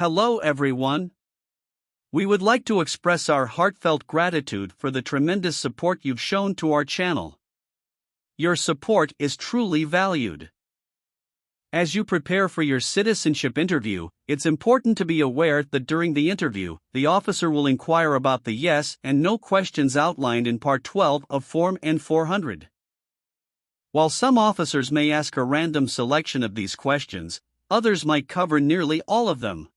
Hello everyone. We would like to express our heartfelt gratitude for the tremendous support you've shown to our channel. Your support is truly valued. As you prepare for your citizenship interview, it's important to be aware that during the interview, the officer will inquire about the yes and no questions outlined in Part 12 of Form N-400. While some officers may ask a random selection of these questions, others might cover nearly all of them.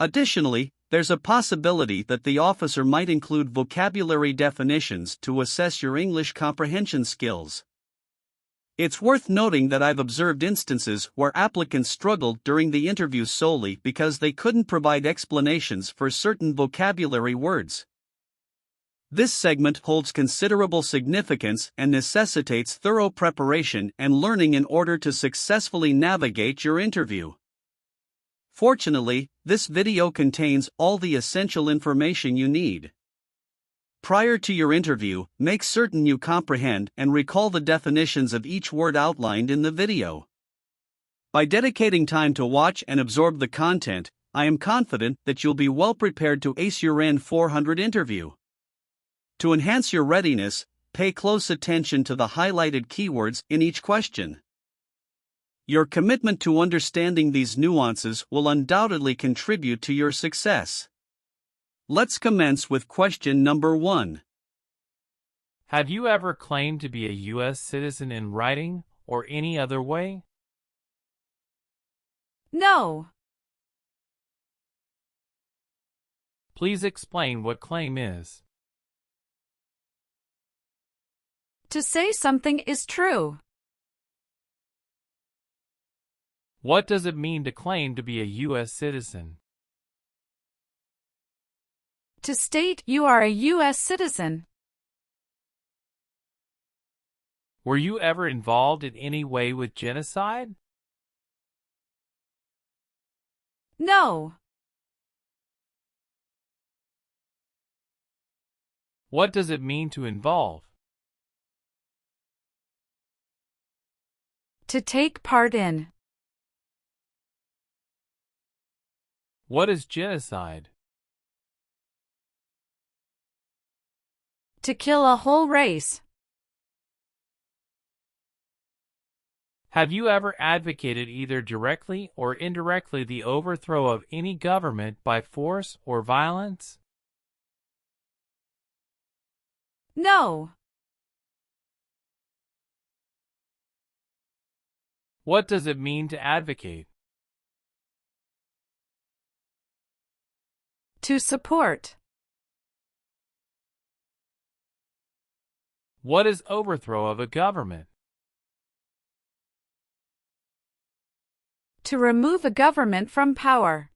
Additionally, there's a possibility that the officer might include vocabulary definitions to assess your English comprehension skills. It's worth noting that I've observed instances where applicants struggled during the interview solely because they couldn't provide explanations for certain vocabulary words. This segment holds considerable significance and necessitates thorough preparation and learning in order to successfully navigate your interview. Fortunately, this video contains all the essential information you need. Prior to your interview, make certain you comprehend and recall the definitions of each word outlined in the video. By dedicating time to watch and absorb the content, I am confident that you'll be well prepared to ace your N-400 interview. To enhance your readiness, pay close attention to the highlighted keywords in each question. Your commitment to understanding these nuances will undoubtedly contribute to your success. Let's commence with question number 1. Have you ever claimed to be a U.S. citizen in writing or any other way? No. Please explain what claim is. To say something is true. What does it mean to claim to be a U.S. citizen? To state you are a U.S. citizen. Were you ever involved in any way with genocide? No. What does it mean to involve? To take part in. What is genocide? To kill a whole race. Have you ever advocated either directly or indirectly the overthrow of any government by force or violence? No. What does it mean to advocate? To support. What is overthrow of a government? To remove a government from power.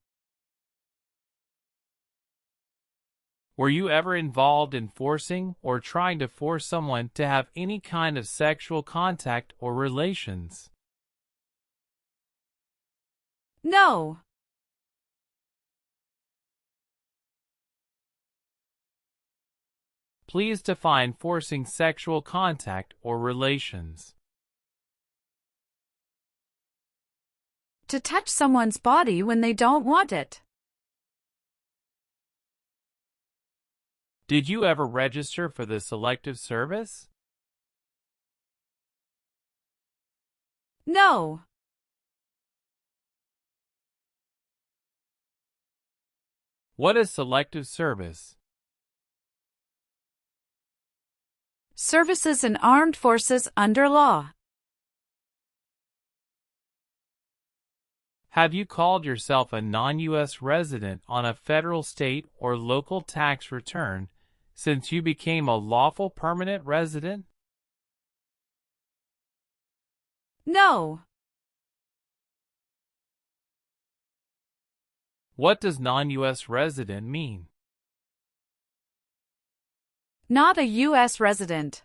Were you ever involved in forcing or trying to force someone to have any kind of sexual contact or relations? No. Please define forcing sexual contact or relations. To touch someone's body when they don't want it. Did you ever register for the Selective Service? No. What is Selective Service? Services in armed forces under law. Have you called yourself a non-U.S. resident on a federal, state, or local tax return since you became a lawful permanent resident? No. What does non-U.S. resident mean? Not a U.S. resident.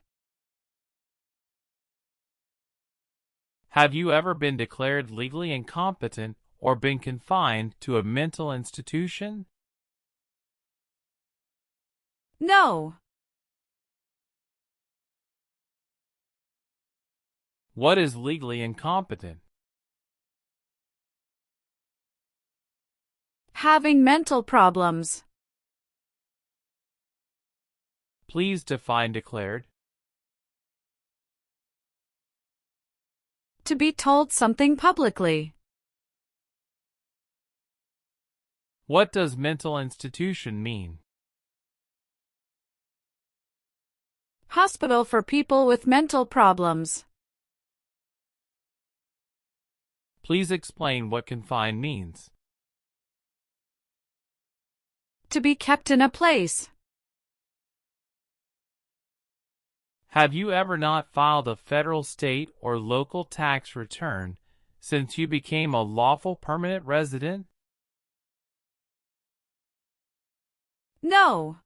Have you ever been declared legally incompetent or been confined to a mental institution? No. What is legally incompetent? Having mental problems. Please define declared. To be told something publicly. What does mental institution mean? Hospital for people with mental problems. Please explain what confined means. To be kept in a place. Have you ever not filed a federal, state, or local tax return since you became a lawful permanent resident? No.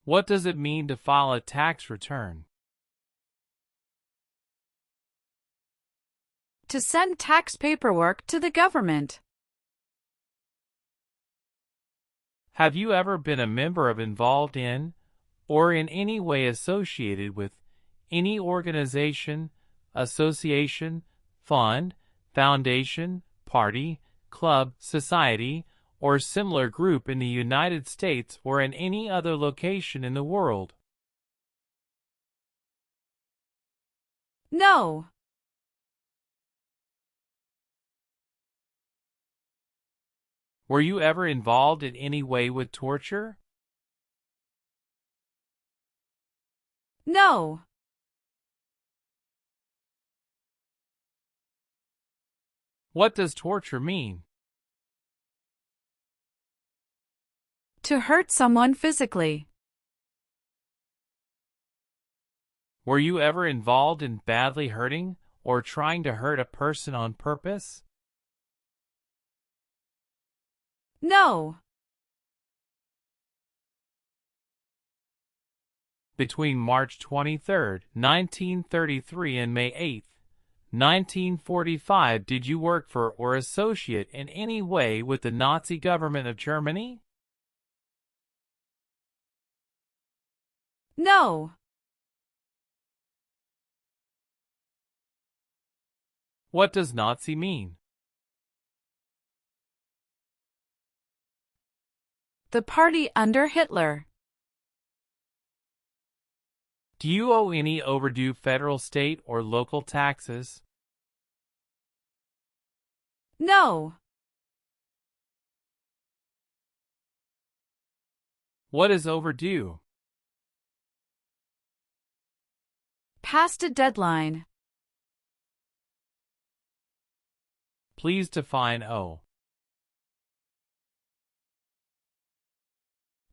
What does it mean to file a tax return? To send tax paperwork to the government. Have you ever been a member of, involved in, or in any way associated with any organization, association, fund, foundation, party, club, society, or similar group in the United States or in any other location in the world? No. Were you ever involved in any way with torture? No. What does torture mean? To hurt someone physically. Were you ever involved in badly hurting or trying to hurt a person on purpose? No. Between March 23, 1933 and May 8, 1945, did you work for or associate in any way with the Nazi government of Germany? No. What does Nazi mean? The party under Hitler. Do you owe any overdue federal, state, or local taxes? No. What is overdue? Past a deadline. Please define owe.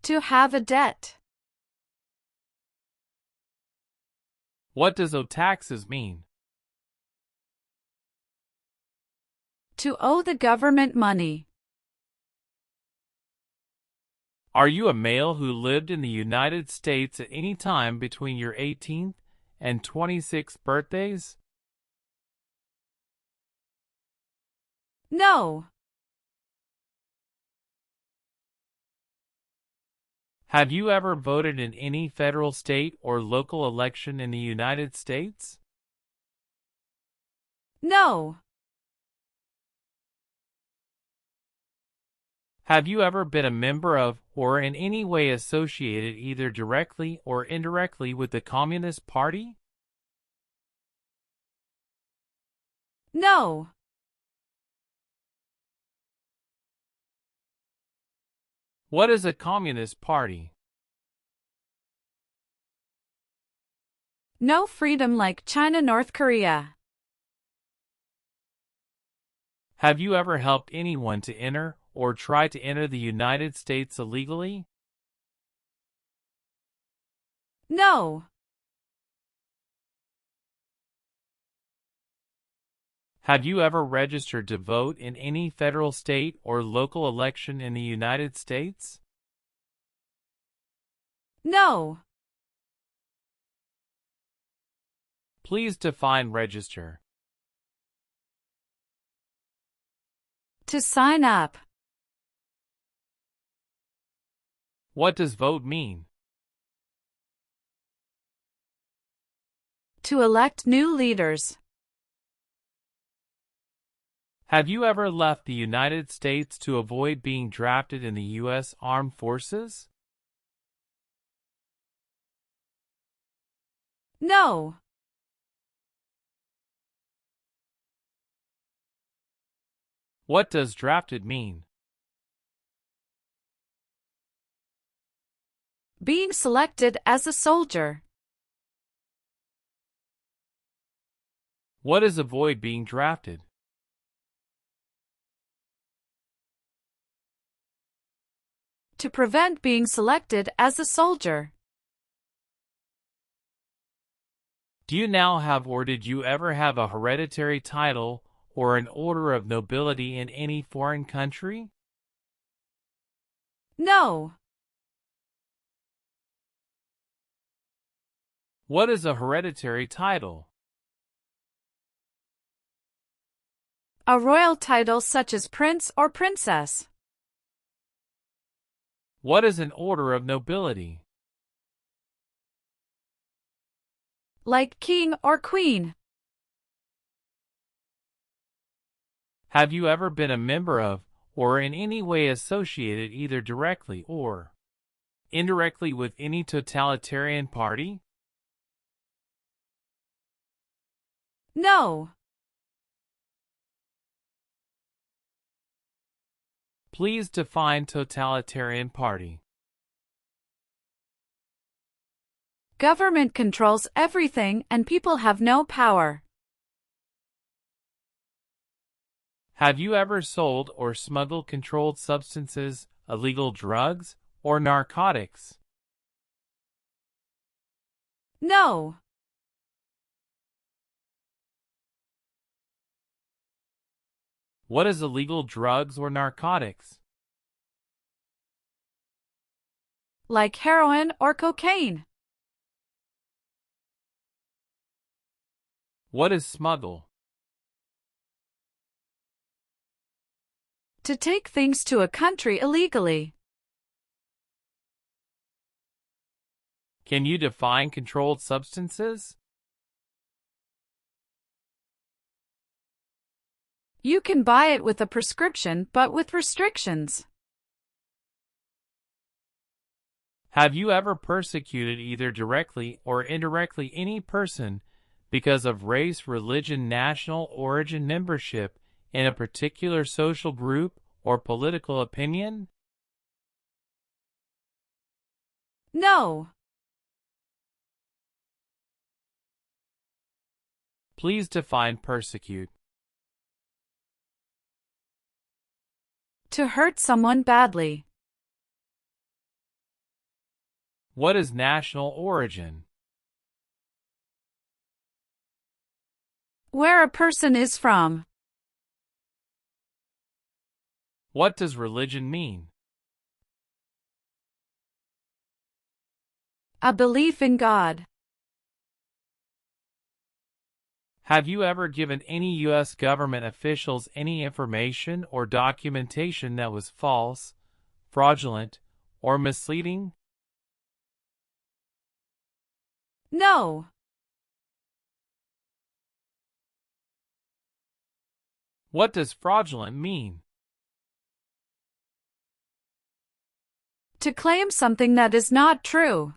To have a debt. What does owe taxes mean? To owe the government money. Are you a male who lived in the United States at any time between your 18th and 26th birthdays? No. Have you ever voted in any federal, state, or local election in the United States? No. Have you ever been a member of or in any way associated either directly or indirectly with the Communist Party? No. What is a Communist Party? No freedom like China, North Korea. Have you ever helped anyone to enter or try to enter the United States illegally? No. Have you ever registered to vote in any federal, state, or local election in the United States? No. Please define register. To sign up. What does vote mean? To elect new leaders. Have you ever left the United States to avoid being drafted in the U.S. Armed Forces? No. What does drafted mean? Being selected as a soldier. What is avoid being drafted? To prevent being selected as a soldier. Do you now have or did you ever have a hereditary title or an order of nobility in any foreign country? No. What is a hereditary title? A royal title such as prince or princess. What is an order of nobility? Like king or queen. Have you ever been a member of or in any way associated either directly or indirectly with any totalitarian party? No. Please define totalitarian party. Government controls everything and people have no power. Have you ever sold or smuggled controlled substances, illegal drugs, or narcotics? No. What is illegal drugs or narcotics? Like heroin or cocaine. What is smuggle? To take things to a country illegally. Can you define controlled substances? You can buy it with a prescription but with restrictions. Have you ever persecuted either directly or indirectly any person because of race, religion, national origin, membership in a particular social group or political opinion? No. Please define persecute. To hurt someone badly. What is national origin? Where a person is from. What does religion mean? A belief in God. Have you ever given any U.S. government officials any information or documentation that was false, fraudulent, or misleading? No. What does fraudulent mean? To claim something that is not true.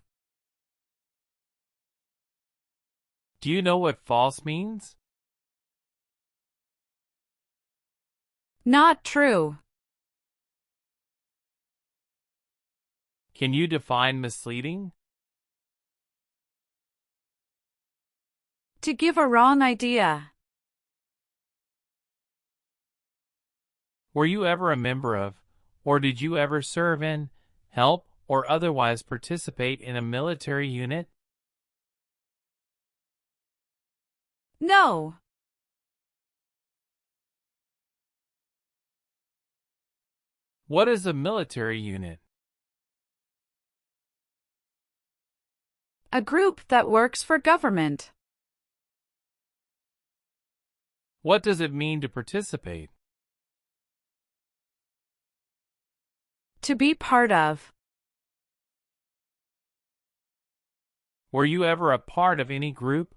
Do you know what false means? Not true. Can you define misleading? To give a wrong idea. Were you ever a member of, or did you ever serve in, help, or otherwise participate in a military unit? No. What is a military unit? A group that works for government. What does it mean to participate? To be part of. Were you ever a part of any group,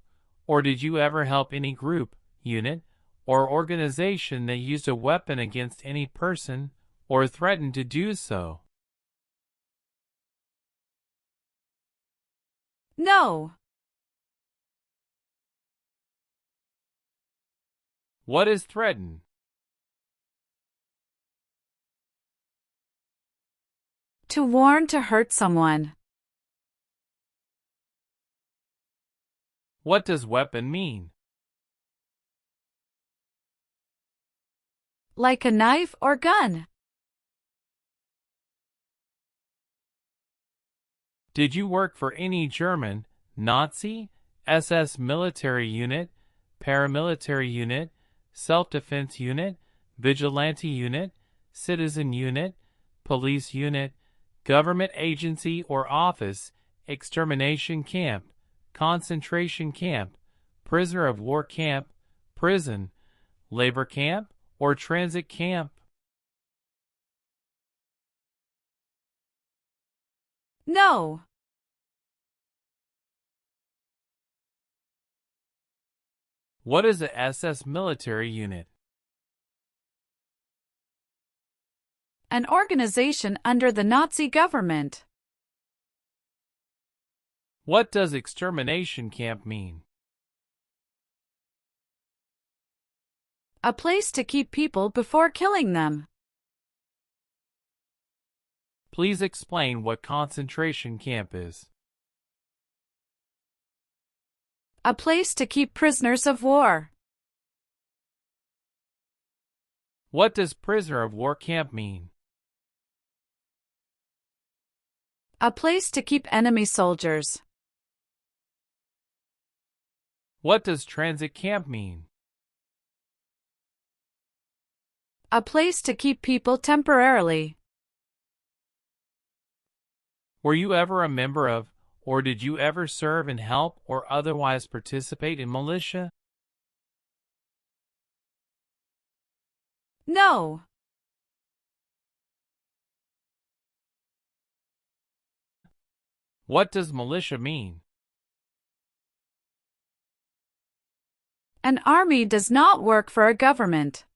or did you ever help any group, unit, or organization that used a weapon against any person or threatened to do so. No. What is threaten? To warn, to hurt someone. What does weapon mean? Like a knife or gun. Did you work for any German, Nazi, SS military unit, paramilitary unit, self-defense unit, vigilante unit, citizen unit, police unit, government agency or office, extermination camp, concentration camp, prisoner of war camp, prison, labor camp, or transit camp? No. What is a SS military unit? An organization under the Nazi government. What does extermination camp mean? A place to keep people before killing them. Please explain what concentration camp is. A place to keep prisoners of war. What does prisoner of war camp mean? A place to keep enemy soldiers. What does transit camp mean? A place to keep people temporarily. Were you ever a member of, or did you ever serve and help or otherwise participate in militia? No. What does militia mean? An army does not work for a government.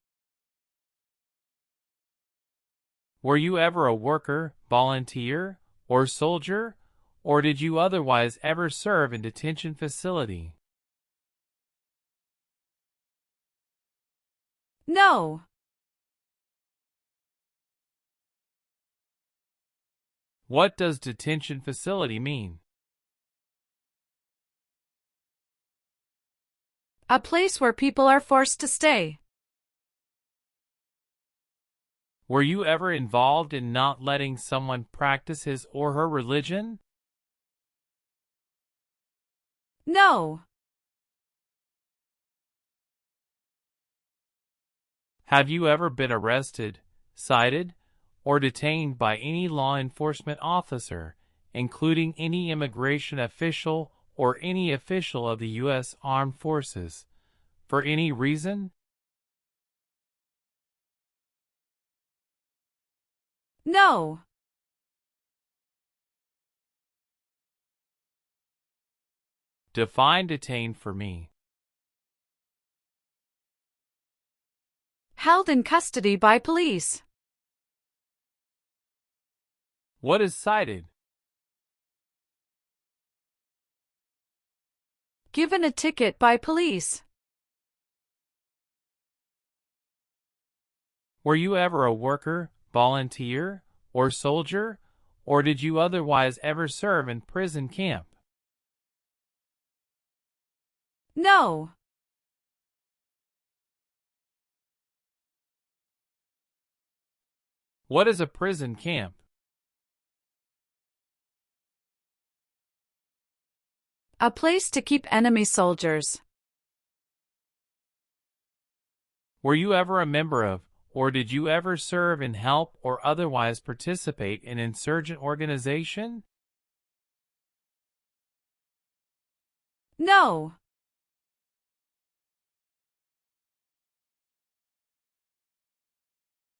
Were you ever a worker, volunteer, or soldier, or did you otherwise ever serve in detention facility? No. What does detention facility mean? A place where people are forced to stay. Were you ever involved in not letting someone practice his or her religion? No. Have you ever been arrested, cited, or detained by any law enforcement officer, including any immigration official or any official of the U.S. Armed Forces, for any reason? No. Define detain for me. Held in custody by police. What is cited? Given a ticket by police. Were you ever a worker, volunteer, or soldier, or did you otherwise ever serve in prison camp? No. What is a prison camp? A place to keep enemy soldiers. Were you ever a member of, or did you ever serve and help or otherwise participate in insurgent organization? No.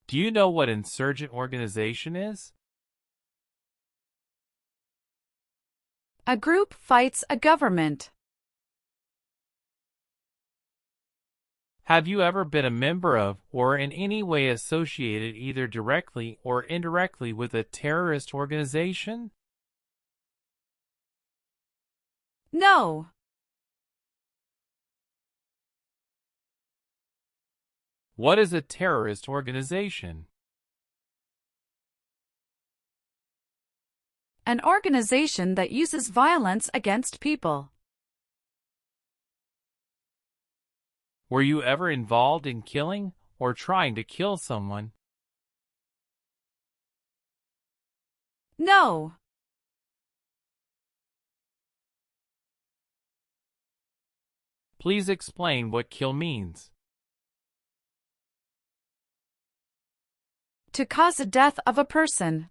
Do you know what insurgent organization is? A group fights a government. Have you ever been a member of or in any way associated either directly or indirectly with a terrorist organization? No. What is a terrorist organization? An organization that uses violence against people. Were you ever involved in killing or trying to kill someone? No. Please explain what kill means. To cause the death of a person.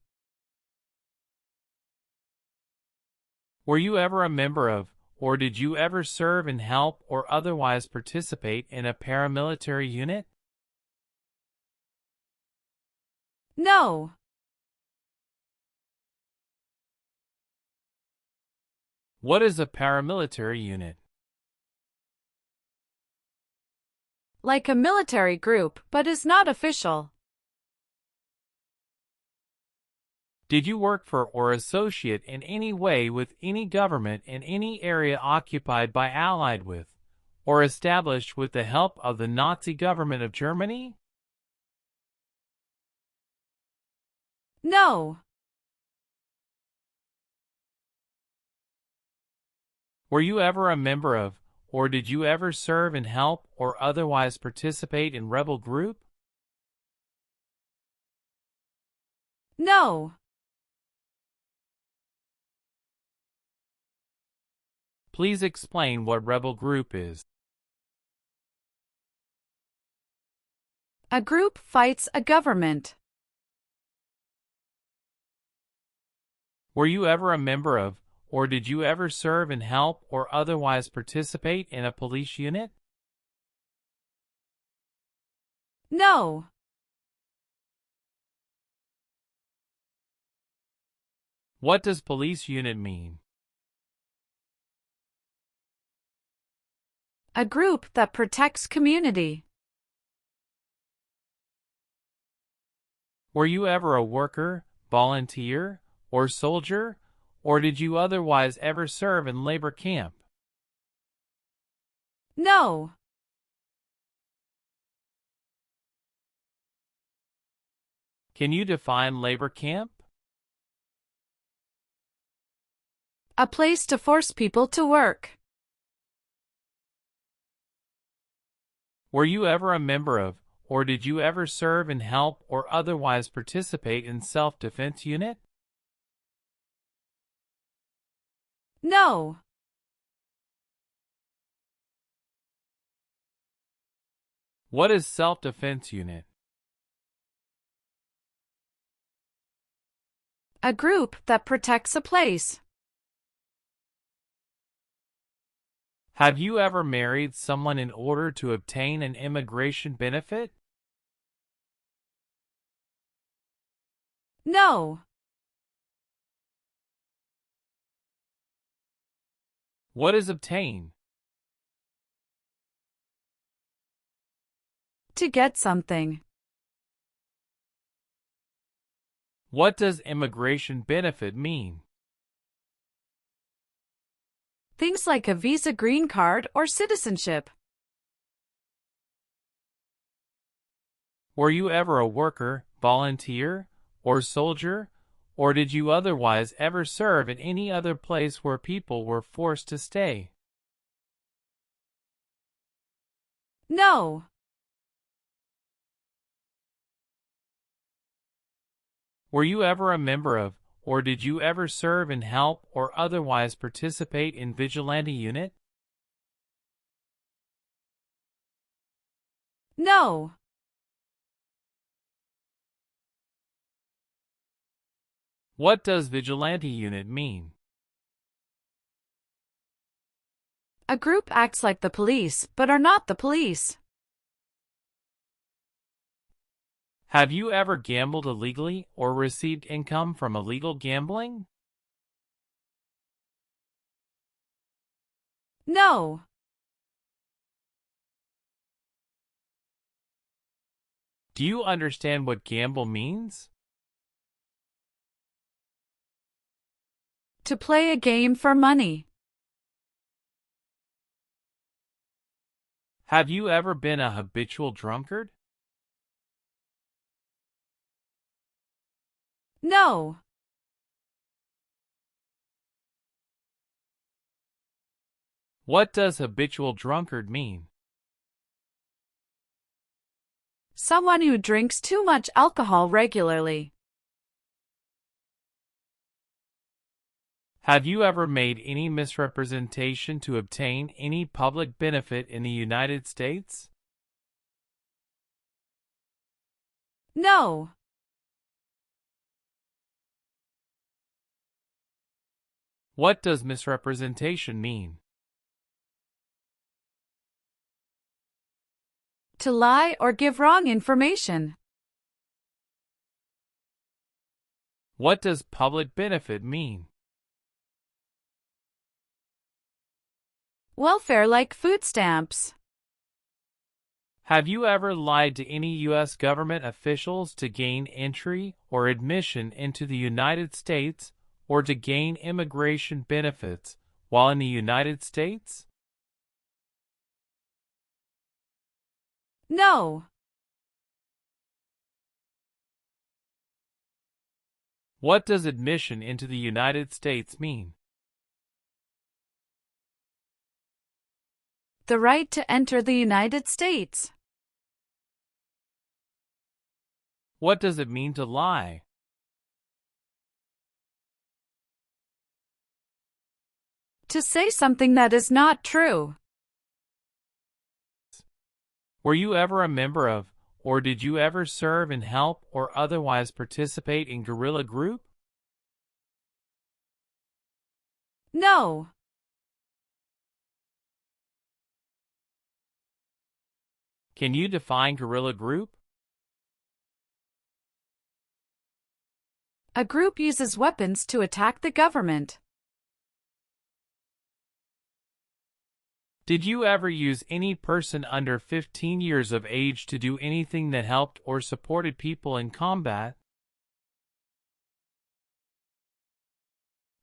Were you ever a member of, or did you ever serve in, help, or otherwise participate in a paramilitary unit? No. What is a paramilitary unit? Like a military group, but is not official. Did you work for or associate in any way with any government in any area occupied by, allied with, or established with the help of the Nazi government of Germany? No. Were you ever a member of, or did you ever serve in, help, or otherwise participate in rebel group? No. Please explain what rebel group is. A group fights a government. Were you ever a member of, or did you ever serve in, help, or otherwise participate in a police unit? No. What does police unit mean? A group that protects community. Were you ever a worker, volunteer, or soldier, or did you otherwise ever serve in labor camp? No. Can you define labor camp? A place to force people to work. Were you ever a member of, or did you ever serve in, help, or otherwise participate in self-defense unit? No. What is self-defense unit? A group that protects a place. Have you ever married someone in order to obtain an immigration benefit? No. What is obtain? To get something. What does immigration benefit mean? Things like a visa, green card, or citizenship. Were you ever a worker, volunteer, or soldier, or did you otherwise ever serve in any other place where people were forced to stay? No. Were you ever a member of, or did you ever serve in, help, or otherwise participate in vigilante unit? No. What does vigilante unit mean? A group acts like the police, but are not the police. Have you ever gambled illegally or received income from illegal gambling? No. Do you understand what gamble means? To play a game for money. Have you ever been a habitual drunkard? No. What does habitual drunkard mean? Someone who drinks too much alcohol regularly. Have you ever made any misrepresentation to obtain any public benefit in the United States? No. What does misrepresentation mean? To lie or give wrong information. What does public benefit mean? Welfare like food stamps. Have you ever lied to any U.S. government officials to gain entry or admission into the United States or to gain immigration benefits while in the United States? No. What does admission into the United States mean? The right to enter the United States. What does it mean to lie? To say something that is not true. Were you ever a member of, or did you ever serve in, help, or otherwise participate in guerrilla group? No. Can you define guerrilla group? A group uses weapons to attack the government. Did you ever use any person under 15 years of age to do anything that helped or supported people in combat?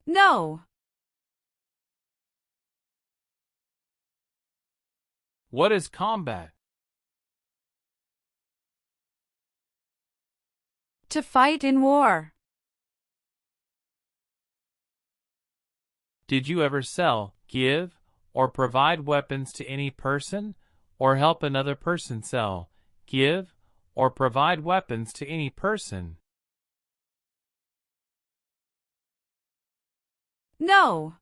No. What is combat? To fight in war. Did you ever sell, give, or provide weapons to any person, or help another person sell, give, or provide weapons to any person? No.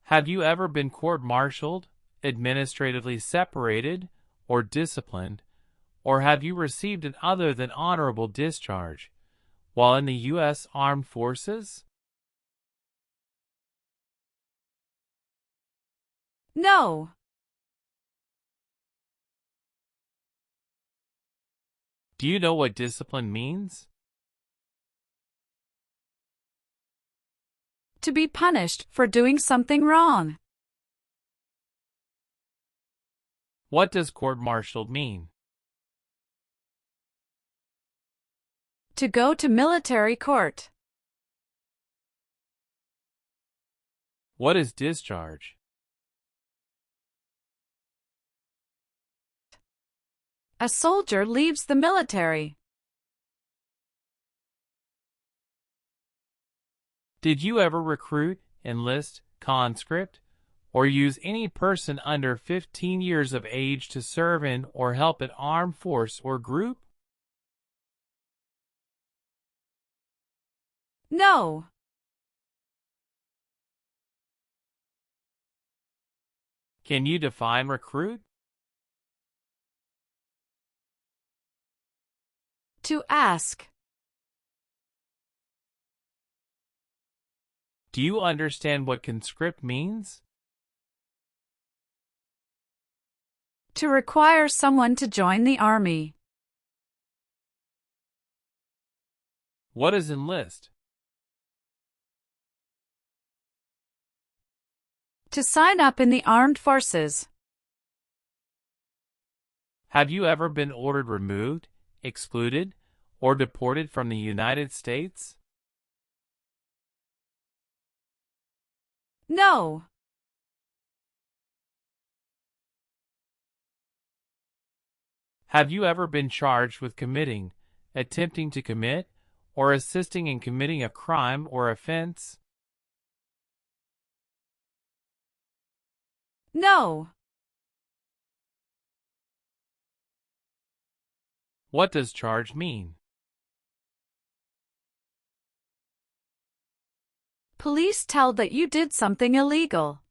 Have you ever been court-martialed, administratively separated, or disciplined, or have you received an other than honorable discharge while in the U.S. Armed Forces? No. Do you know what discipline means? To be punished for doing something wrong. What does court-martialed mean? To go to military court. What is discharge? A soldier leaves the military. Did you ever recruit, enlist, conscript, or use any person under 15 years of age to serve in or help an armed force or group? No. Can you define recruit? To ask. Do you understand what conscript means? To require someone to join the army. What is enlist? To sign up in the armed forces. Have you ever been ordered removed, excluded, or deported from the United States? No. Have you ever been charged with committing, attempting to commit, or assisting in committing a crime or offense? No. What does charge mean? Police tell that you did something illegal.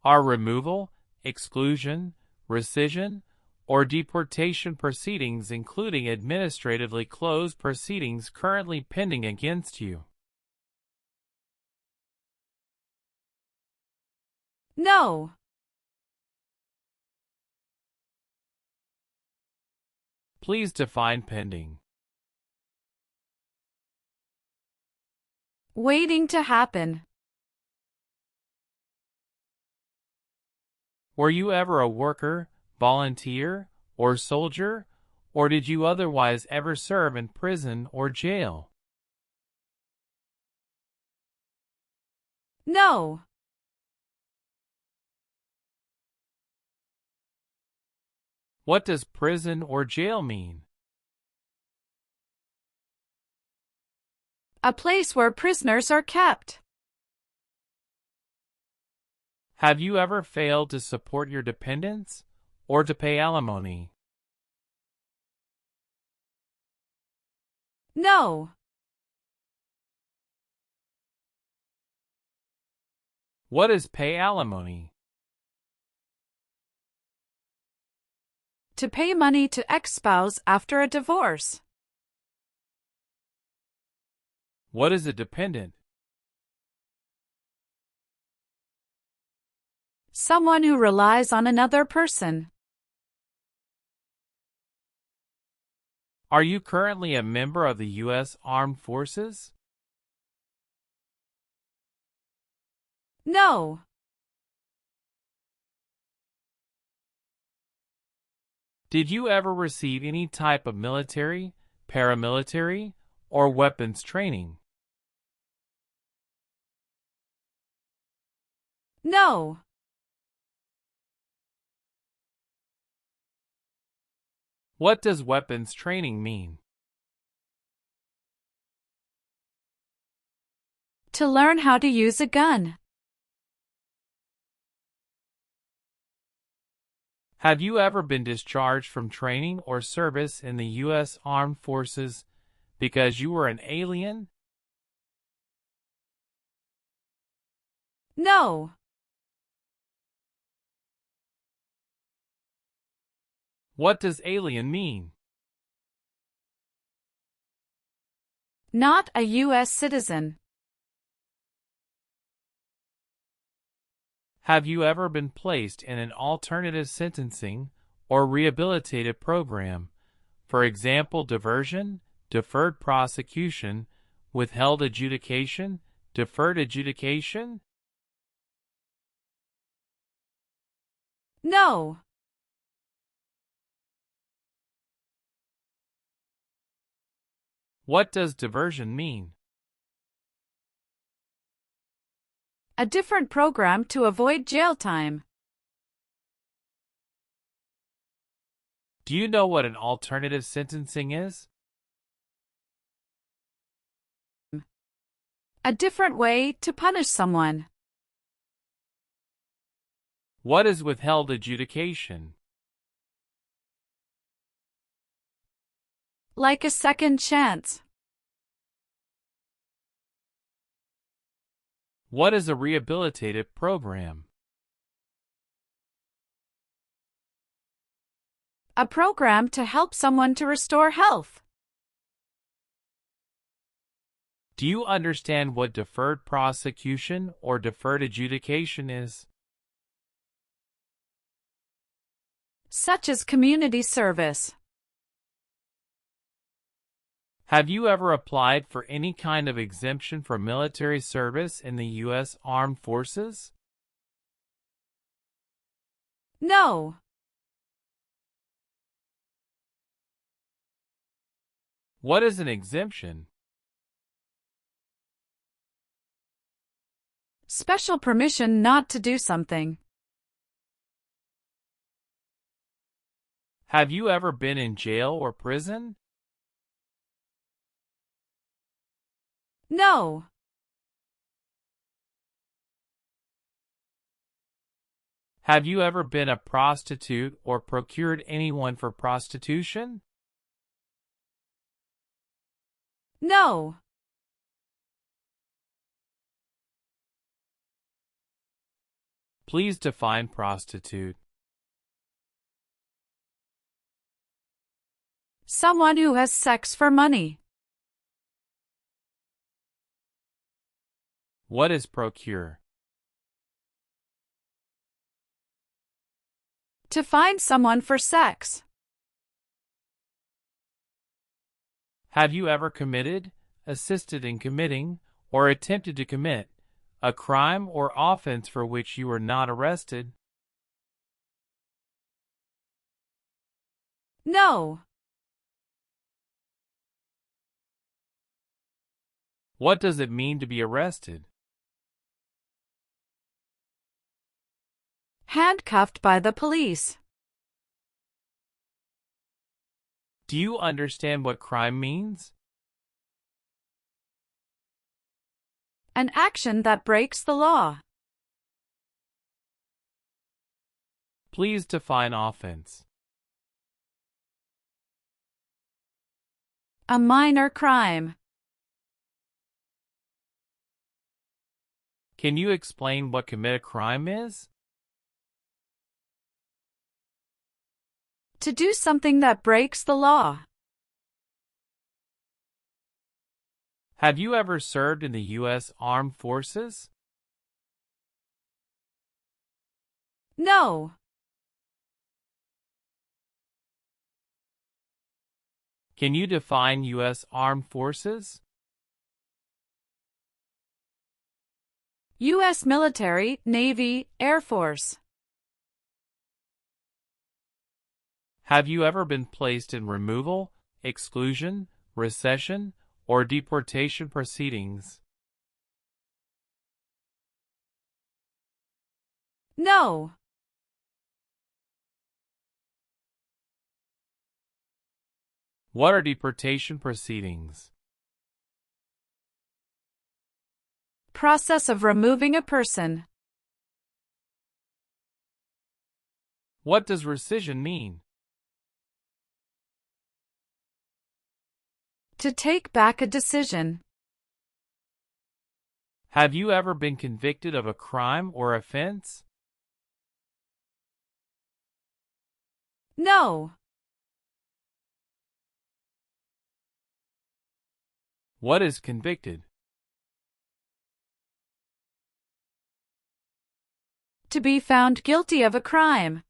Are removal, exclusion, rescission, or deportation proceedings, including administratively closed proceedings, currently pending against you? No. Please define pending. Waiting to happen. Were you ever a worker, volunteer, or soldier, or did you otherwise ever serve in prison or jail? No. What does prison or jail mean? A place where prisoners are kept. Have you ever failed to support your dependents or to pay alimony? No. What is pay alimony? To pay money to ex-spouse after a divorce. What is a dependent? Someone who relies on another person. Are you currently a member of the U.S. Armed Forces? No. Did you ever receive any type of military, paramilitary, or weapons training? No. What does weapons training mean? To learn how to use a gun. Have you ever been discharged from training or service in the U.S. Armed Forces because you were an alien? No. What does alien mean? Not a US citizen. Have you ever been placed in an alternative sentencing or rehabilitative program, for example, diversion, deferred prosecution, withheld adjudication, deferred adjudication? No. What does diversion mean? A different program to avoid jail time. Do you know what an alternative sentencing is? A different way to punish someone. What is withheld adjudication? Like a second chance. What is a rehabilitative program? A program to help someone to restore health. Do you understand what deferred prosecution or deferred adjudication is? Such as community service. Have you ever applied for any kind of exemption for military service in the U.S. Armed Forces? No. What is an exemption? Special permission not to do something. Have you ever been in jail or prison? No. Have you ever been a prostitute or procured anyone for prostitution? No. Please define prostitute. Someone who has sex for money. What is procure? To find someone for sex. Have you ever committed, assisted in committing, or attempted to commit a crime or offense for which you were not arrested? No. What does it mean to be arrested? Handcuffed by the police. Do you understand what crime means? An action that breaks the law. Please define offense. A minor crime. Can you explain what commit a crime is? To do something that breaks the law. Have you ever served in the U.S. Armed Forces? No. Can you define U.S. Armed Forces? U.S. military, Navy, Air Force. Have you ever been placed in removal, exclusion, recession, or deportation proceedings? No. What are deportation proceedings? Process of removing a person. What does rescission mean? To take back a decision. Have you ever been convicted of a crime or offense? No. What is convicted? To be found guilty of a crime.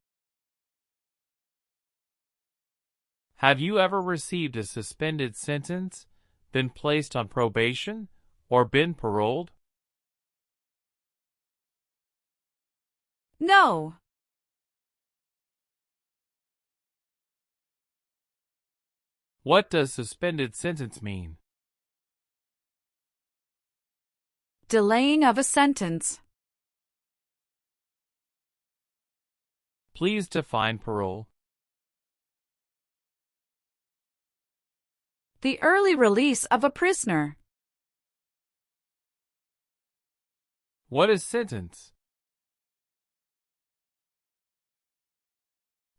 Have you ever received a suspended sentence, been placed on probation, or been paroled? No. What does suspended sentence mean? Delaying of a sentence. Please define parole. The early release of a prisoner. What is sentence?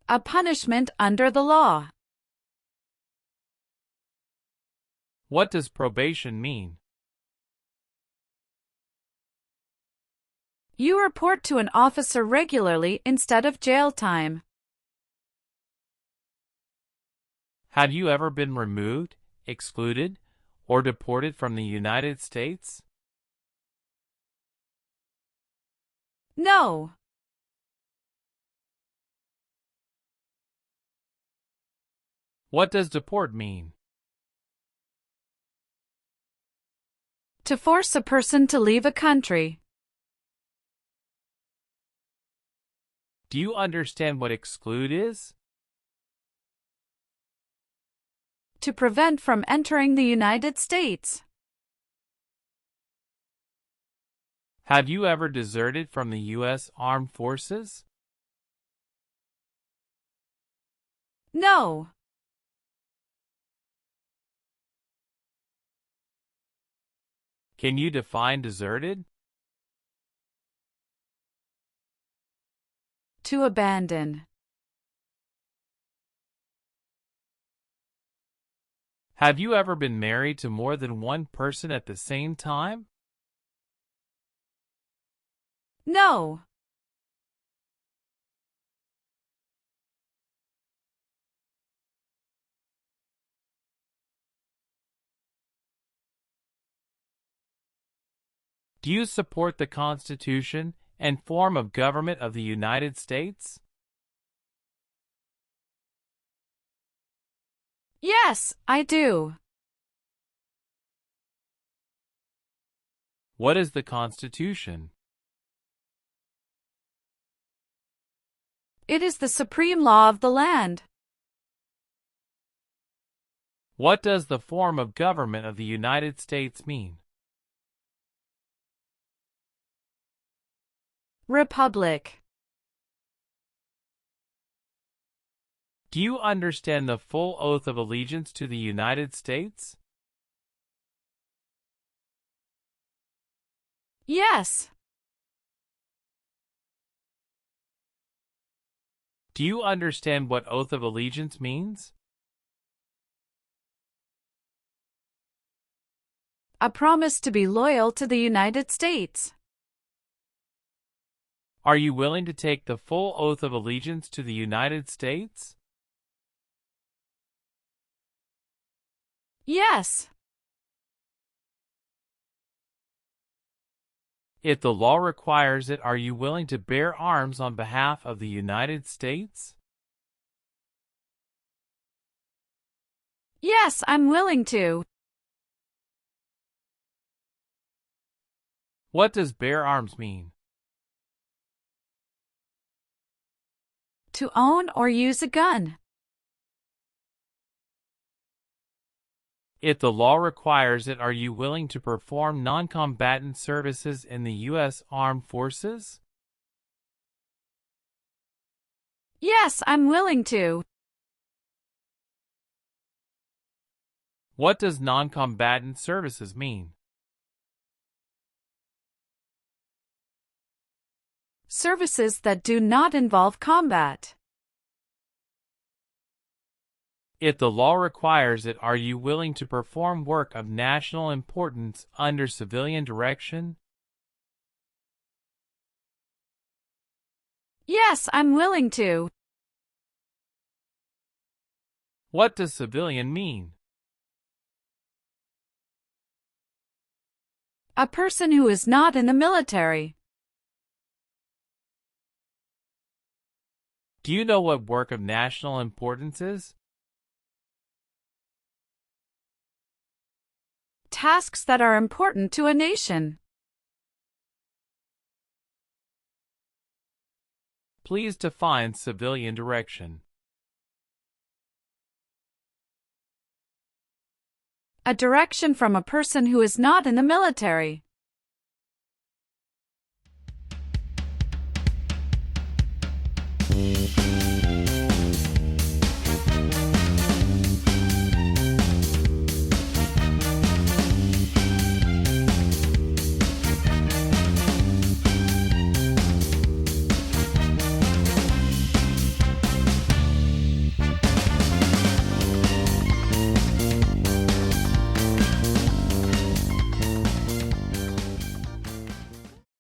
A punishment under the law. What does probation mean? You report to an officer regularly instead of jail time. Have you ever been removed, excluded, or deported from the United States? No. What does deport mean? To force a person to leave a country. Do you understand what exclude is? To prevent from entering the United States. Have you ever deserted from the U.S. Armed Forces? No. Can you define deserted? To abandon. Have you ever been married to more than one person at the same time? No. Do you support the Constitution and form of government of the United States? Yes, I do. What is the Constitution? It is the supreme law of the land. What does the form of government of the United States mean? Republic. Do you understand the full oath of allegiance to the United States? Yes. Do you understand what oath of allegiance means? A promise to be loyal to the United States. Are you willing to take the full oath of allegiance to the United States? Yes. If the law requires it, are you willing to bear arms on behalf of the United States? Yes, I'm willing to. What does bear arms mean? To own or use a gun. If the law requires it, are you willing to perform non-combatant services in the U.S. Armed Forces? Yes, I'm willing to. What does non-combatant services mean? Services that do not involve combat. If the law requires it, are you willing to perform work of national importance under civilian direction? Yes, I'm willing to. What does civilian mean? A person who is not in the military. Do you know what work of national importance is? Tasks that are important to a nation. Please define civilian direction. A direction from a person who is not in the military.